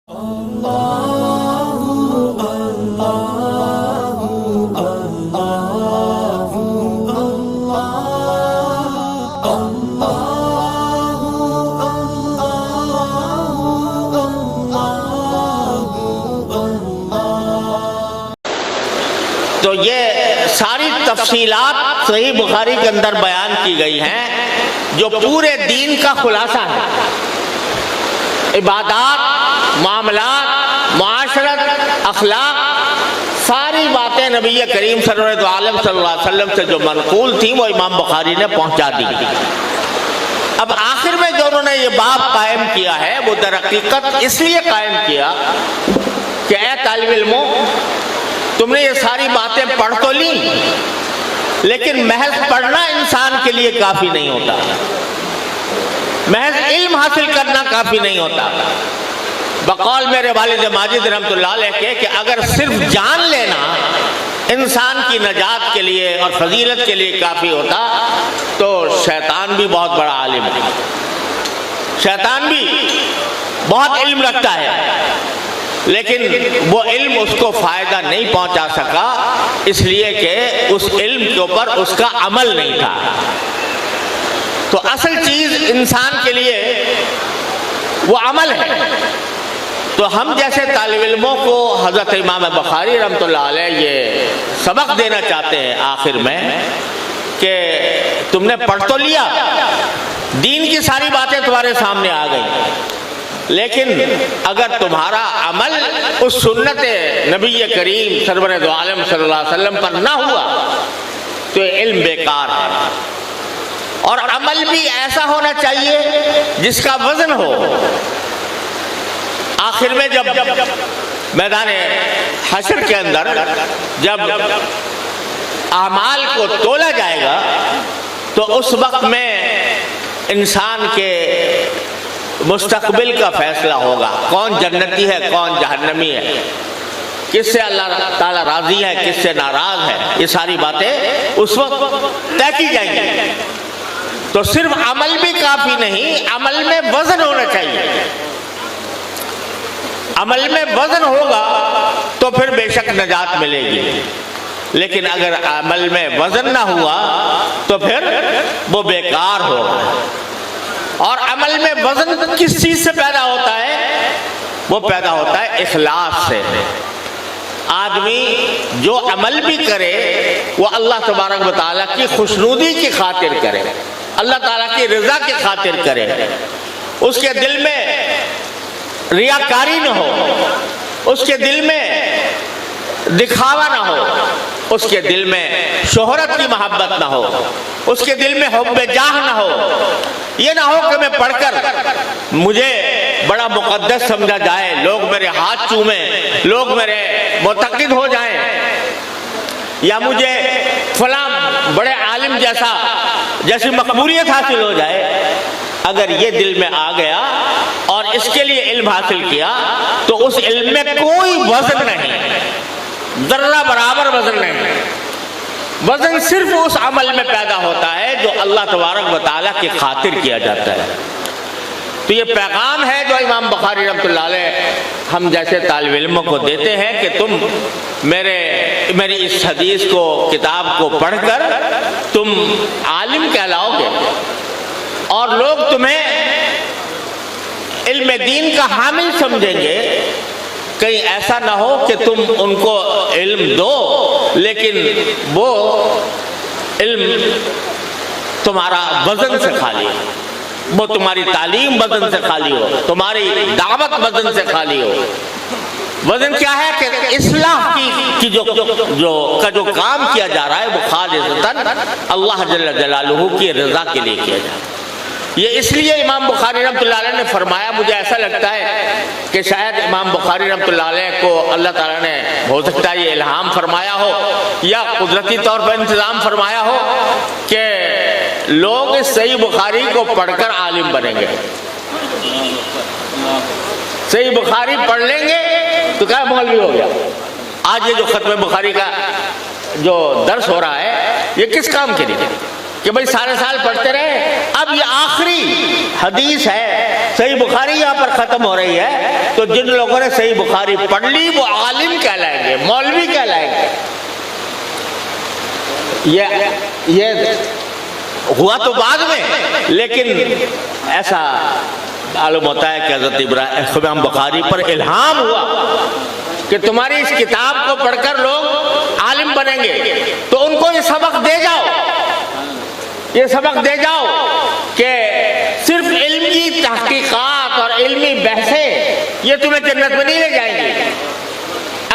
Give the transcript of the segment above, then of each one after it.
تو یہ ساری تفصیلات صحیح بخاری کے اندر بیان کی گئی ہیں جو پورے دین کا خلاصہ ہے. عبادات، معاملات، معاشرت، اخلاق، ساری باتیں نبی کریم سرور عالم صلی اللہ علیہ وسلم سے جو منقول تھیں وہ امام بخاری نے پہنچا دی. اب آخر میں جو انہوں نے یہ باب قائم کیا ہے وہ در حقیقت اس لیے قائم کیا کہ اے طالب علموں، تم نے یہ ساری باتیں پڑھ تو لی، لیکن محض پڑھنا انسان کے لیے کافی نہیں ہوتا، محض علم حاصل کرنا کافی نہیں ہوتا. بقول میرے والد ماجد رحمۃ اللہ علیہ کے کہ اگر صرف جان لینا انسان کی نجات کے لیے اور فضیلت کے لیے کافی ہوتا تو شیطان بھی بہت بڑا عالم ہے، شیطان بھی بہت علم رکھتا ہے، لیکن وہ علم اس کو فائدہ نہیں پہنچا سکا اس لیے کہ اس علم کے اوپر اس کا عمل نہیں تھا. تو اصل چیز انسان کے لیے وہ عمل ہے. تو ہم جیسے طالب علموں کو حضرت امام بخاری رحمۃ اللہ علیہ یہ سبق دینا چاہتے ہیں آخر میں کہ تم نے پڑھ تو لیا، دین کی ساری باتیں تمہارے سامنے آ گئی، لیکن اگر تمہارا عمل اس سنت نبی کریم سرور دو عالم صلی اللہ علیہ وسلم پر نہ ہوا تو یہ علم بیکار ہے. اور عمل بھی ایسا ہونا چاہیے جس کا وزن ہو. آخر میں جب میدان حشر کے اندر جب اعمال کو تولا جائے گا تو اس وقت میں انسان کے مستقبل کا فیصلہ ہوگا، کون جنتی ہے کون جہنمی ہے، کس سے اللہ تعالیٰ راضی ہے کس سے ناراض ہے. یہ ساری باتیں اس وقت طے کی جائیں گی. تو صرف عمل بھی کافی نہیں، عمل میں وزن ہونا چاہیے. عمل میں وزن ہوگا تو پھر بے شک نجات ملے گی، لیکن اگر عمل میں وزن نہ ہوا تو پھر وہ بیکار ہوگا. اور عمل میں وزن کس چیز سے پیدا ہوتا ہے؟ وہ پیدا ہوتا ہے اخلاص سے. آدمی جو عمل بھی کرے وہ اللہ تبارک و تعالیٰ کی خوشنودی کی خاطر کرے، اللہ تعالیٰ کی رضا کی خاطر کرے. اس کے دل میں ریاکاری نہ ہو، اس کے دل میں دکھاوا نہ ہو، اس کے دل میں شہرت کی محبت نہ ہو، اس کے دل میں حب جاہ نہ ہو. یہ نہ ہو کہ میں پڑھ کر مجھے بڑا مقدس سمجھا جائے، لوگ میرے ہاتھ چومیں، لوگ میرے معتقد ہو جائیں، یا مجھے فلاں بڑے عالم جیسی مقبولیت حاصل ہو جائے. اگر یہ دل میں آ گیا اور اس کے لیے علم حاصل کیا تو اس علم میں کوئی وزن نہیں، ذرہ برابر وزن نہیں. وزن صرف اس عمل میں پیدا ہوتا ہے جو اللہ تبارک و تعالیٰ کی خاطر کیا جاتا ہے. تو یہ پیغام ہے جو امام بخاری رحمۃ اللہ علیہ ہم جیسے طالب علموں کو دیتے ہیں کہ تم میری اس حدیث کو، کتاب کو پڑھ کر تم عالم کہلاؤ گے اور لوگ تمہیں علم دین کا حامل سمجھیں گے. کہیں ایسا نہ ہو کہ تم ان کو علم دو لیکن وہ علم تمہارا وزن سے خالی ہو، وہ تمہاری تعلیم وزن سے خالی ہو، تمہاری دعوت وزن سے خالی ہو. وزن کیا ہے کہ اصلاح کی جو کام کیا جا رہا ہے وہ خالصتاً اللہ جل جلالہ کی رضا کے لیے کیا جا رہا ہے. یہ اس لیے امام بخاری رحمۃ اللہ علیہ نے فرمایا، مجھے ایسا لگتا ہے کہ شاید امام بخاری رحمۃ اللہ علیہ کو اللہ تعالیٰ نے ہو سکتا ہے یہ الہام فرمایا ہو یا قدرتی طور پر انتظام فرمایا ہو کہ لوگ اس صحیح بخاری کو پڑھ کر عالم بنیں گے. صحیح بخاری پڑھ لیں گے تو کیا مولوی ہو گیا. آج یہ جو ختم بخاری کا جو درس ہو رہا ہے یہ کس کام کے لیے؟ کہ بھئی سارے سال پڑھتے رہے. اب یہ آخری حدیث ہے، صحیح بخاری یہاں پر ختم ہو رہی ہے، تو جن لوگوں نے صحیح بخاری پڑھ لی وہ عالم کہلائیں گے، مولوی کہلائیں گے. یہ ہوا تو بعد میں، لیکن ایسا معلوم ہوتا ہے کہ حضرت امام بخاری پر الہام ہوا کہ تمہاری اس کتاب کو پڑھ کر لوگ عالم بنیں گے، تو ان کو یہ سبق دے جاؤ، یہ سبق دے جاؤ کہ صرف علم کی تحقیقات اور علمی بحثیں یہ تمہیں جنت میں نہیں لے جائیں گی.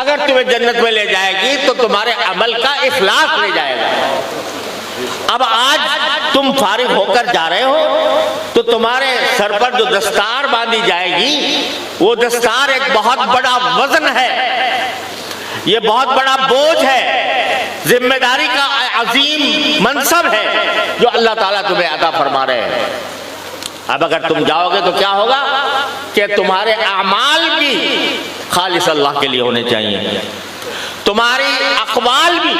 اگر تمہیں جنت میں لے جائے گی تو تمہارے عمل کا اخلاص لے جائے گا. اب آج تم فارغ ہو کر جا رہے ہو تو تمہارے سر پر جو دستار باندھی جائے گی وہ دستار ایک بہت بڑا وزن ہے، یہ بہت بڑا بوجھ ہے، ذمہ داری کا عظیم منصب ہے جو اللہ تعالیٰ تمہیں عطا فرما رہے ہیں. اب اگر تم جاؤ گے تو کیا ہوگا کہ تمہارے اعمال بھی خالص اللہ کے لیے ہونے چاہیے، تمہاری اقوال بھی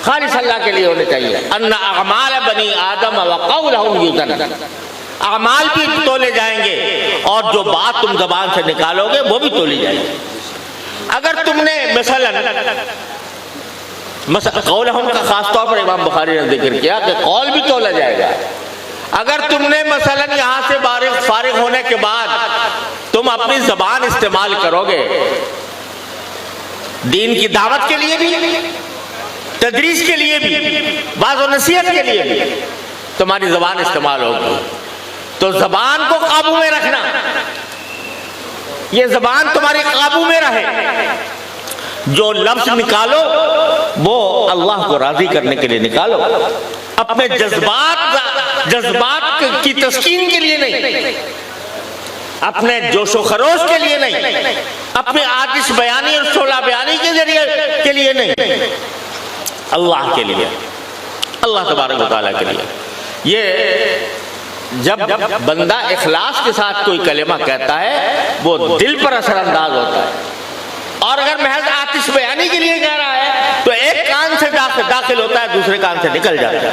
خالص اللہ کے لیے ہونے چاہیے. ان اعمال بنی آدم وقولہم یوزن، اعمال بھی تولے جائیں گے اور جو بات تم زبان سے نکالو گے وہ بھی تولی جائے گی. اگر تم نے مثلا قولہم کا خاص طور پر امام بخاری نے ذکر کیا کہ قول بھی تولا جائے گا. اگر تم نے مثلا یہاں سے فارغ ہونے کے بعد تم اپنی زبان استعمال کرو گے دین کی دعوت کے لیے بھی، تدریس کے لیے بھی، واعظ و نصیحت کے لیے بھی تمہاری زبان استعمال ہوگی، تو زبان کو قابو میں رکھنا، یہ زبان تمہاری قابو میں رہے. جو لفظ نکالو وہ اللہ کو راضی کرنے کے لیے نکالو، اپنے جذبات کی تسکین کے لیے نہیں، اپنے جوش و خروش کے لیے نہیں، اپنے آتش بیانی اور شعلہ بیانی کے ذریعے کے لیے نہیں، اللہ کے لیے، اللہ تبارک و تعالیٰ کے لیے. یہ جب بندہ اخلاص کے ساتھ کوئی کلمہ کہتا ہے وہ دل پر اثر انداز ہوتا ہے، اور اگر محض آتش بیانی کے لیے کہہ رہا ہے تو ایک کان سے داخل ہوتا ہے دوسرے کان سے نکل جاتا ہے.